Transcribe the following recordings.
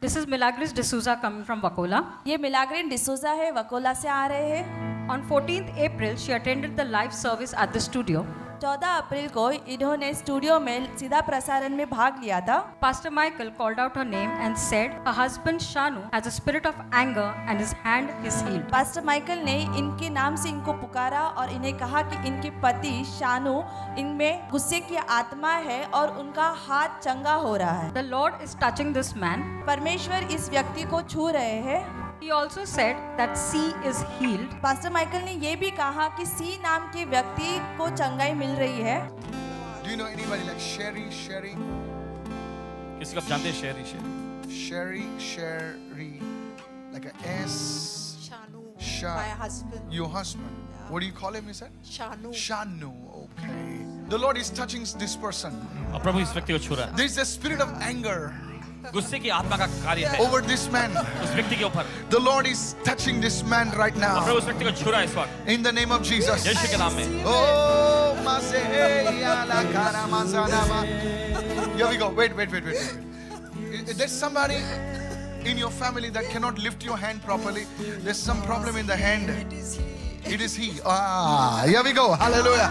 This is Milagros D'Souza coming from Wacola. ये मिलाग्रेन डिसूजा है, वकोला से आ रहे हैं। On 14th April, she attended the live service at the studio. 14 अप्रैल को इन्होंने स्टूडियो में सीधा प्रसारण में भाग लिया था। Pastor Michael called out her name and said, her husband Shanu has a spirit of anger and his hand is healed. Pastor Michael ने इनके नाम से इनको पुकारा और इन्हें कहा कि इनके पति शानू इनमें गुस्से की आत्मा है और उनका हाथ चंगा हो रहा है। The Lord is touching this man. परमेश्वर इस व्यक्ति को छू रहे हैं। He also said that C is healed. Pastor Michael ने ये भी कहा कि सी नाम के व्यक्ति को चंगाई मिल रही है। Do you know anybody like Sherry? किसी को आप जानते हैं Sherry, like a S. Shanu, my husband. Your husband. Yeah. What do you call him? You said Shanu. Okay. The Lord is touching this person. और प्रभु इस व्यक्ति को छू रहा है। There is a spirit of anger गुस्से की आत्मा का कार्य है over this man. उस व्यक्ति के ऊपर। The Lord is touching this man right और now. प्रभु उस व्यक्ति को छू रहा है इस वक्त। In the name of Jesus. यीशु के नाम में। Oh, Maseheya la karamazanama. Here we go. Wait. There's somebody in your family that cannot lift your hand properly. There's some problem in the hand. It is he. Here we go. Hallelujah.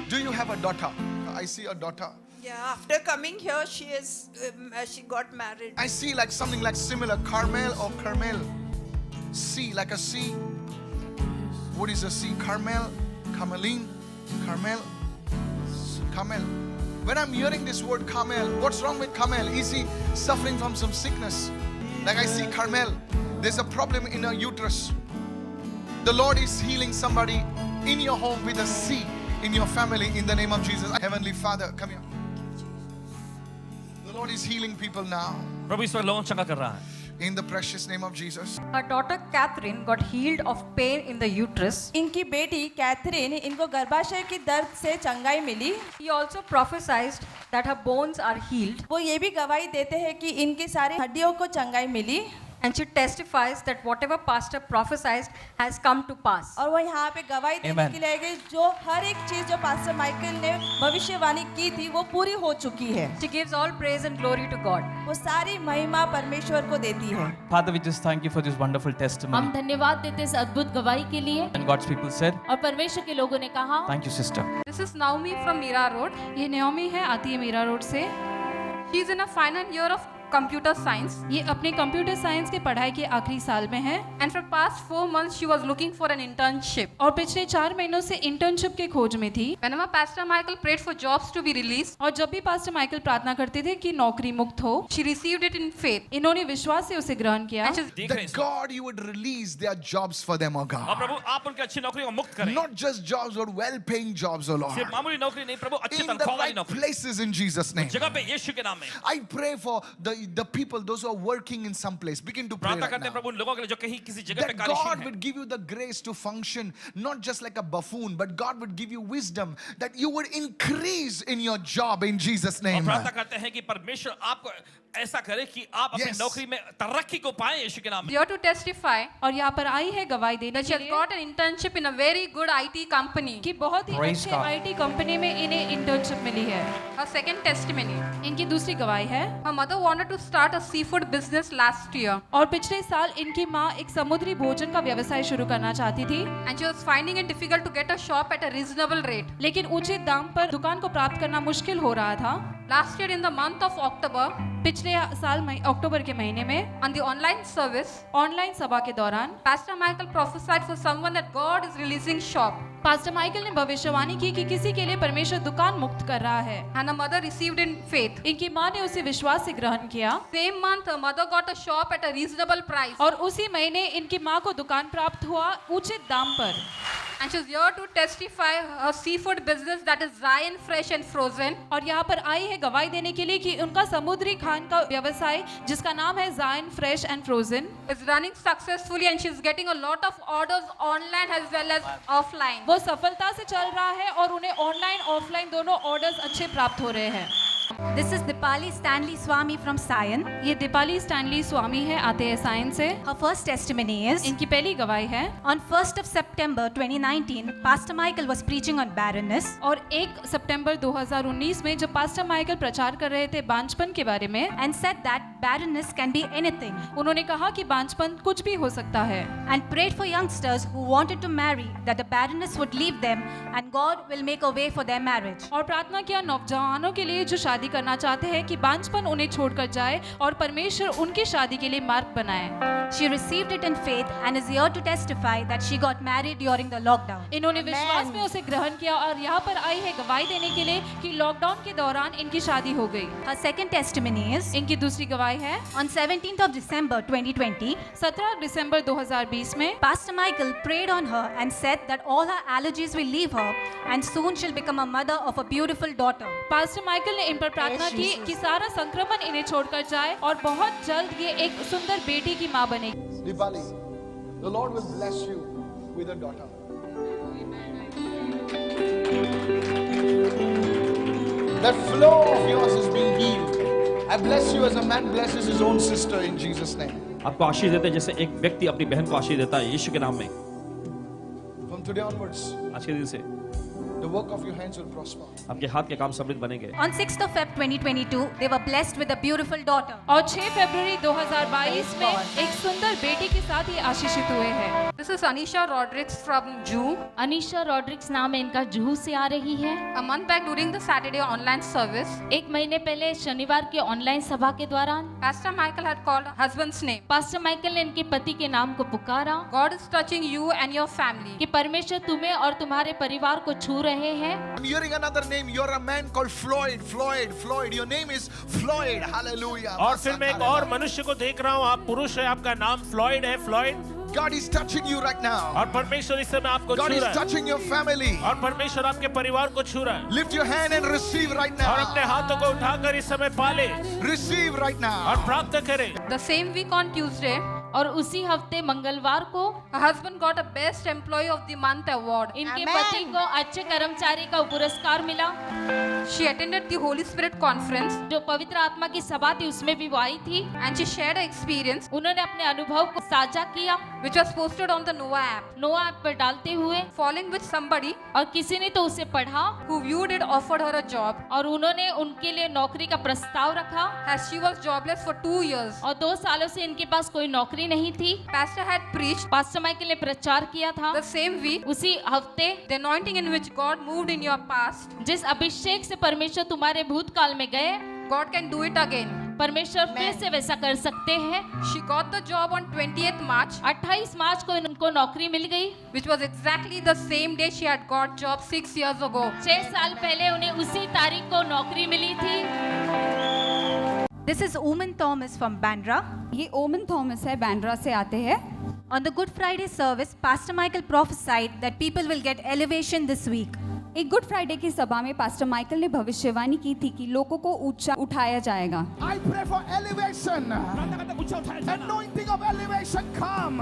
Do you have a daughter? I see a daughter. Yeah, after coming here, she got married. I see like something like similar, Carmel or Carmel. C, like a C. What is a C? Carmel, Carmeline, Carmel, Carmel. When I'm hearing this word Carmel, what's wrong with Carmel? Is he suffering from some sickness? Like I see Carmel, there's a problem in her uterus. The Lord is healing somebody in your home with a C in your family in the name of Jesus. Heavenly Father, come here. The Lord is healing people now. प्रभु इस वक्त लोगों को चंगा कर रहा है। In the precious name of Jesus. Her daughter Catherine got healed of pain in the uterus. इनकी बेटी कैथरीन इनको गर्भाशय की दर्द से चंगाई मिली। He also prophesied that her bones are healed. वो ये भी गवाही देते हैं कि इनकी सारी हड्डियों को चंगाई मिली। And she testifies that whatever pastor prophesied has come to pass. और वो यहाँ पे गवाही देने के लिए आए गए जो हर एक चीज जो पास्टर माइकल ने भविष्यवाणी की थी वो पूरी हो चुकी है। She gives all praise and glory to God. वो सारी महिमा परमेश्वर को देती है। Father, we just thank you for this wonderful testimony. हम धन्यवाद देते इस अद्भुत गवाही के लिए। And God's people said, और परमेश्वर के लोगों ने कहा, thank you, sister. This is Naomi from Mira Road. ये Naomi है, आती है मीरा रोड से। She is in a final year of computer science. ये अपने कंप्यूटर साइंस के पढ़ाई के आखिरी साल में है। And for past 4 months she was looking for an internship. और पिछले 4 महीनों से इंटर्नशिप के खोज में थी। Whenever Pastor Michael prayed for jobs to be released, और जब भी पास्टर माइकल प्रार्थना करते थे कि नौकरी मुक्त हो, she received it in faith. इन्होंने विश्वास से उसे ग्रहण किया। That God, you would release their jobs for them, oh और God. प्रभु आप उनकी अच्छी नौकरी को मुक्त करें। Not just jobs, but well-paying jobs, oh Lord. सिर्फ मामूली नौकरी नहीं प्रभु अच्छी In the तनख्वाह वाली right नौकरी। places in Jesus' name. जगह पे यीशु के नाम में। I pray for the people, those who are working in some place. Begin to pray प्रार्थना right करते हैं now. प्रभु उन लोगों के लिए जो कहीं किसी जगह पे That कार्यशील God हैं। would give you the grace to function, not just like a buffoon, but God would give you wisdom that you would increase in your job in Jesus' और name. प्रार्थना करते हैं कि परमेश्वर आपको ऐसा करे कि आप अपनी Yes. नौकरी में तरक्की को पाएं यीशु के नाम में। Here to testify और यहाँ पर आई है गवाही देने that she के has लिए got an internship in a very good IT company. कि बहुत ही Praise अच्छे God. आईटी कंपनी में इन्हें इंटर्नशिप मिली है। Her second testimony. इनकी दूसरी गवाही है। Her mother wanted to start a seafood business last year, और पिछले साल इनकी माँ एक समुद्री भोजन का व्यवसाय शुरू करना चाहती थी, and she was finding it difficult to get a shop at a reasonable rate. लेकिन उचित दाम पर दुकान को प्राप्त करना मुश्किल हो रहा था। Last year in the month of October, पिछले साल अक्टूबर के महीने में on the online service, online सभा के दौरान Pastor Michael prophesied for someone that God is releasing shop, pastor Michael ने भविष्यवाणी की कि किसी के लिए परमेश्वर दुकान मुक्त कर रहा है। and her mother received in faith. इनकी माँ ने उसे विश्वास से ग्रहण किया Same month, her mother got a shop at a reasonable price, और उसी महीने इनकी माँ को दुकान प्राप्त हुआ उचित दाम पर। and she's here to testify her seafood business that is Zion Fresh and Frozen. और यहाँ पर आई है गवाही देने के लिए कि उनका समुद्री खान का व्यवसाय जिसका नाम है जायन fresh and frozen Is running successfully, and she's getting a lot of orders online as well as offline. वो सफलता से चल रहा है और उन्हें ऑनलाइन ऑफलाइन दोनों ऑर्डर्स अच्छे प्राप्त हो रहे हैं। This is Dipali Stanley Swami from Sion. ये दीपाली स्टैनली स्वामी है, आते हैं साइन से। Her first testimony is, इनकी पहली गवाही है। on 1st of September 2019, Pastor Michael was preaching on barrenness. और 1 सितंबर 2019 में जब पास्टर माइकल प्रचार कर रहे थे बांझपन के बारे में, And said that barrenness can be anything. उन्होंने कहा कि बांझपन कुछ भी हो सकता है। And prayed for youngsters who wanted to marry that the barrenness would leave them and God will make a way for their marriage. और प्रार्थना किया नौजवानों के लिए जो शादी करना चाहते हैं कि बांझपन उन्हें छोड़कर जाए और परमेश्वर उनकी शादी के लिए मार्ग बनाए। She received it in faith and is here to testify that she got married during the lockdown. इन्होंने विश्वास में उसे ग्रहण किया और यहाँ पर आई है गवाही देने के लिए कि लॉकडाउन के दौरान इनकी शादी हो गई। Her second testimony is, इनकी दूसरी गवाही है, on 17th of December 2020, 17 दिसंबर 2020 में Pastor Michael prayed on her and said that all her allergies will leave her and soon she'll become a mother of a beautiful daughter. Pastor Michael ने इन पर प्रार्थना की कि सारा संक्रमण इन्हें छोड़कर जाए और बहुत जल्द ये एक सुंदर बेटी की मां बनेगी। Dipali, the Lord will bless you with a daughter. That flow of yours is being healed. I bless you as a man blesses his own sister in Jesus' name. आपको आशीष देते हैं जैसे एक व्यक्ति अपनी बहन को आशीष देता है यीशु के नाम में। From today onwards, आज के दिन से the work of your hands will prosper. आपके हाथ के काम समृद्ध बनेंगे। On 6th of Feb 2022, they were blessed with a beautiful daughter. और 6 फरवरी 2022 में एक सुंदर बेटी के साथ ये आशीषित हुए हैं। This is Anisha Rodriguez from Jew. Anisha Rodrigues नाम है इनका, जूहू से आ रही है। A month back during the Saturday online service, 1 महीने पहले शनिवार के ऑनलाइन सभा के दौरान Pastor Michael had called her husband's name. Pastor Michael ने इनके पति के नाम को पुकारा God is touching you and your family. कि परमेश्वर तुम्हें और तुम्हारे परिवार को छू रहे हैं। I'm hearing another name. You're a man called Floyd. Floyd. Your name is Floyd. Hallelujah. और फिर मैं एक और मनुष्य को देख रहा हूँ, आप पुरुष है, आपका नाम फ्लॉयड है। Floyd, God is touching you right now. और परमेश्वर इस समय आपको छू God is रहा है touching your family. और परमेश्वर आपके परिवार को छू रहा है। Lift your hand and receive right और अपने now. हाथों को उठाकर इस समय पाले Receive right और now. प्राप्त करें। The same week on Tuesday, और उसी हफ्ते मंगलवार को her husband got a Best Employee of the Month award. इनके पति को अच्छे कर्मचारी का पुरस्कार मिला। She attended the Holy Spirit conference जो पवित्र आत्मा की सभा थी उसमें भी वो आई थी। and she shared her experience, उन्होंने अपने अनुभव को साझा किया, which was posted on the Noah app. नोआ ऐप पर डालते हुए, Falling with somebody और किसी ने तो उसे पढ़ा who viewed it offered her a job और उन्होंने उनके लिए नौकरी का प्रस्ताव रखा as she was jobless for 2 years. और 2 सालों से इनके पास कोई नौकरी नहीं थी। Pastor had preached pastor Michael ने प्रचार किया था। the same week उसी हफ्ते the anointing in which God moved in your past, जिस अभिषेक से परमेश्वर तुम्हारे भूतकाल में गए, God can do it again. परमेश्वर फिर से वैसा कर सकते हैं। She got the job on 20th March, 28 मार्च को उनको नौकरी मिल गई, which was exactly the same day she had got job 6 years ago. 6 साल पहले उन्हें उसी तारीख को नौकरी मिली थी। This is Oman Thomas from Bandra. ये ओमन थॉमस है, बैंड्रा से आते हैं। On the Good Friday service, Pastor Michael prophesied that people will get elevation this week. एक गुड फ्राइडे की सभा में पास्टर माइकल ने भविष्यवाणी की थी कि लोगों को ऊंचा उठाया जाएगा। I pray for elevation. Anointing of elevation come.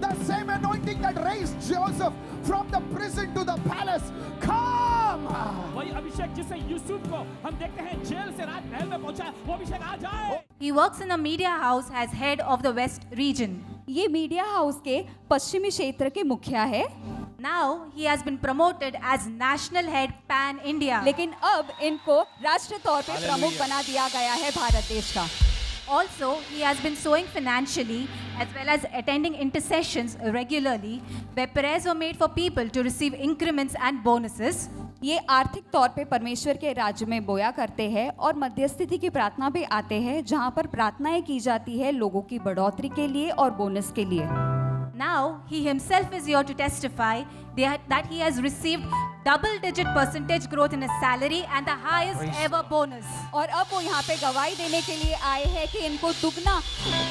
The same anointing that raised Joseph from the prison to the palace come. वही अभिषेक जिससे यूसुफ को हम देखते हैं जेल से राजमहल में पहुंचा, वो अभिषेक आ जाए। He works in a media house as head of the West region. ये मीडिया हाउस के पश्चिमी क्षेत्र के मुखिया है। Now he has been promoted as national head pan India. लेकिन अब इनको राष्ट्रीय तौर पे प्रमुख बना दिया गया है भारत देश का। Also, he has been sowing financially as well as attending intercessions regularly, where prayers were made for people to receive increments and bonuses. ये आर्थिक तौर पे परमेश्वर के राज्य में बोया करते हैं और मध्यस्थिति की प्रार्थना पे आते हैं, जहाँ पर प्रार्थनाएं की जाती है लोगों की बढ़ोतरी के लिए और बोनस के लिए। Now he himself is here to testify that he has received double-digit percentage growth in his salary and the highest ever bonus. और अब वो यहाँ पे गवाही देने के लिए आए हैं कि इनको दुगना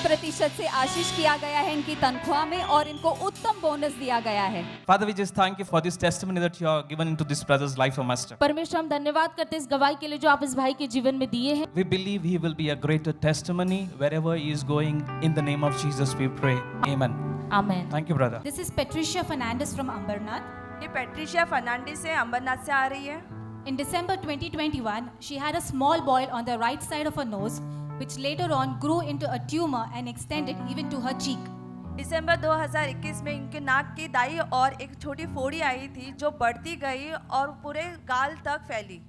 प्रतिशत से आशीष किया गया है इनकी तनख्वाह में और इनको उत्तम बोनस दिया गया है। Father, we just thank you for this testimony that you have given into this brother's life, O Master. परमेश्वर हम धन्यवाद करते हैं इस गवाही के लिए जो आप इस भाई के जीवन में दिए हैं। We believe he will be a greater testimony wherever he is going. In the name of Jesus, we pray. Amen. Amen. Thank you, brother. This is Patricia Fernandez from Ambernath. ये पेट्रिशिया फर्नांडिस से अंबरनाथ से आ रही है। In December 2021, she had a small boil on the right side of her nose, which later on grew into a tumor and extended even to her cheek. दिसंबर 2021 में इनके नाक की दाई और एक छोटी फोड़ी आई थी जो बढ़ती गई और पूरे गाल तक फैली.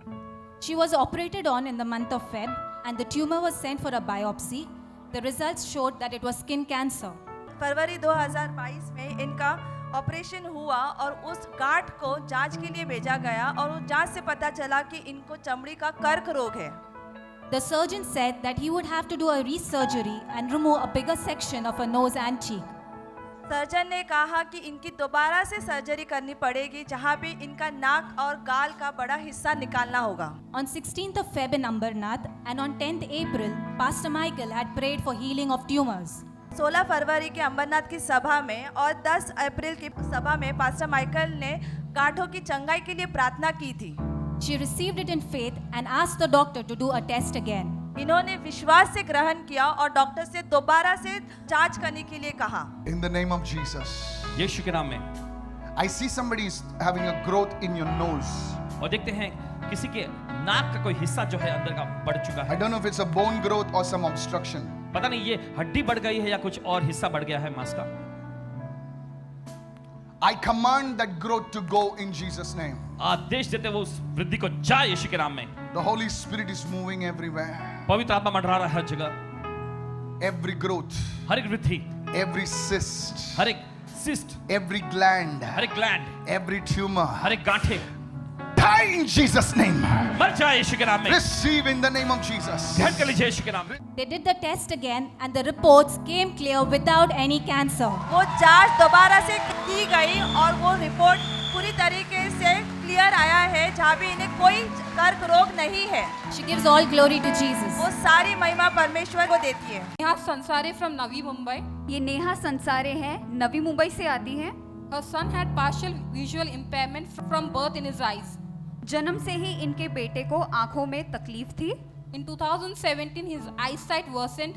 She was operated on in the month of Feb, and the tumor was sent for a biopsy. The results showed that it was skin cancer. फरवरी 2022 में इनका ऑपरेशन हुआ और उस गांठ को जांच के लिए भेजा गया और उस जांच से पता चला कि इनको चमड़ी का कर्क रोग है. The surgeon said that he would have to do a resurgery and remove a bigger section of her nose and cheek. Surgeon ने कहा कि इनकी दोबारा से सर्जरी करनी पड़ेगी जहां पे इनका नाक और गाल का बड़ा हिस्सा निकालना होगा. On 16th of Feb in Ambernath and on 10th April, Pastor Michael had prayed for healing of tumors. 16 फरवरी के अंबरनाथ की सभा में और 10 अप्रैल की सभा में पास्टर माइकल ने गांठों की चंगाई के लिए प्रार्थना की थी. She received it in faith and asked the doctor to do a test again. इन्होंने विश्वास से ग्रहण किया और डॉक्टर से दोबारा से जांच करने के लिए कहा. In the name of Jesus. यीशु के नाम में. I see somebody is having a growth in your nose. और देखते हैं किसी के नाक का कोई हिस्सा जो है अंदर का बढ़ चुका है. I don't know if it's a bone growth or some obstruction. पता नहीं ये हड्डी बढ़ गई है या कुछ और हिस्सा बढ़ गया है मांस का. I command that growth to go in Jesus' name. आदेश देते वो उस वृद्धि को जाए यीशु के नाम में. The Holy Spirit is moving everywhere. पवित्र आत्मा मंडरा रहा है हर जगह. Every growth, हर एक वृद्धि, every cyst, हर एक सिस्ट, every gland, हर एक ग्लैंड, every tumor, हर एक गांठे die in Jesus' name. मर जाए यीशु के नाम में. Receive in the name of Jesus. ग्रहण कर लीजिए यीशु के नाम में. They did the test again and the reports came clear without any cancer. वो जांच दोबारा से की गई और वो रिपोर्ट पूरी तरीके से क्लियर आया है जहाँ भी इन्हें कोई कर्क रोग नहीं है. She gives all glory to Jesus. वो सारी महिमा परमेश्वर को देती है. नेहा संसारे फ्रॉम नवी मुंबई. ये नेहा संसारे हैं, नवी मुंबई से आती हैं. Her son had partial visual impairment from birth in his eyes. जन्म से ही इनके बेटे को आंखों में तकलीफ थी. In 2017 his eyesight worsened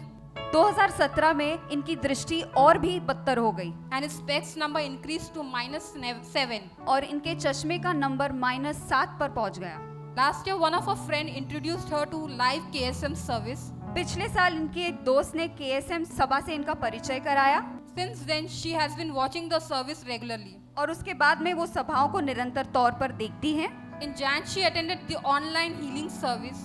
2017 में इनकी दृष्टि और भी बदतर हो गई and his specs number increased to -7. और इनके चश्मे का नंबर -7 पर पहुंच गया. Last year one of her friend introduced her to live KSM service. पिछले साल इनके एक दोस्त ने KSM सभा से इनका परिचय कराया. Since then she has been watching the service regularly. और उसके बाद में वो सभाओं को निरंतर तौर पर देखती हैं. In Jan she attended the online healing service.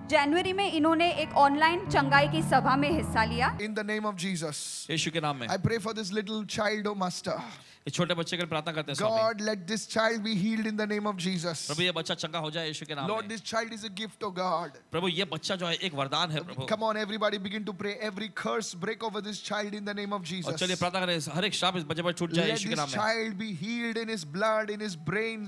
जनवरी में इन्होंने एक ऑनलाइन चंगाई की सभा में हिस्सा लिया. In the name of Jesus. यीशु के नाम में. I pray for this little child, oh Master. इस छोटे बच्चे के लिए प्रार्थना करते हैं स्वामी. God, let this child be healed in the name of Jesus. प्रभु ये बच्चा चंगा हो जाए यीशु के नाम में. Lord, this child is a gift, oh God. प्रभु ये बच्चा जो है एक वरदान है प्रभु. Come on, everybody, begin to pray. Every curse break over this child in the name of Jesus. और चलिए प्रार्थना करें हर एक शाप इस बच्चे पर छूट जाए यीशु के नाम में. Let this child be healed in his blood, in his brain,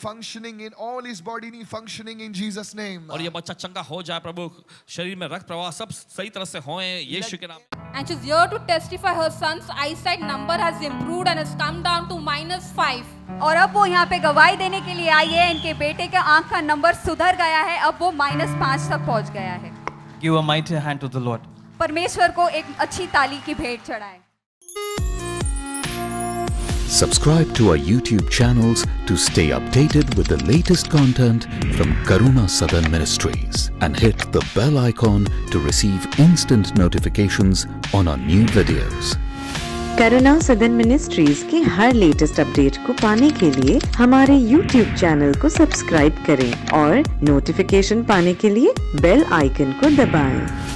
functioning in all his body, functioning in Jesus' name. और ये बच्चा चंगा हो जाए प्रभु. शरीर में रक्त प्रवाह सब सही तरह से होए यीशु के नाम में. And she's here to testify her son's eyesight number has improved and has come down to -5. और अब वो यहाँ पे गवाही देने के लिए आई है. इनके बेटे का आंख का नंबर सुधर गया है. अब वो -5 तक पहुँच गया है. Give a mighty hand to the Lord. परमेश्वर को एक अच्छी ताली की भेंट चढ़ाएं. Subscribe to our YouTube channels to stay updated with the latest content from Karuna Southern Ministries and hit the bell icon to receive instant notifications on our new videos. करुणा सदन ministries के हर latest update को पाने के लिए हमारे YouTube channel को subscribe करें और नोटिफिकेशन पाने के लिए बेल आइकन को दबाएं।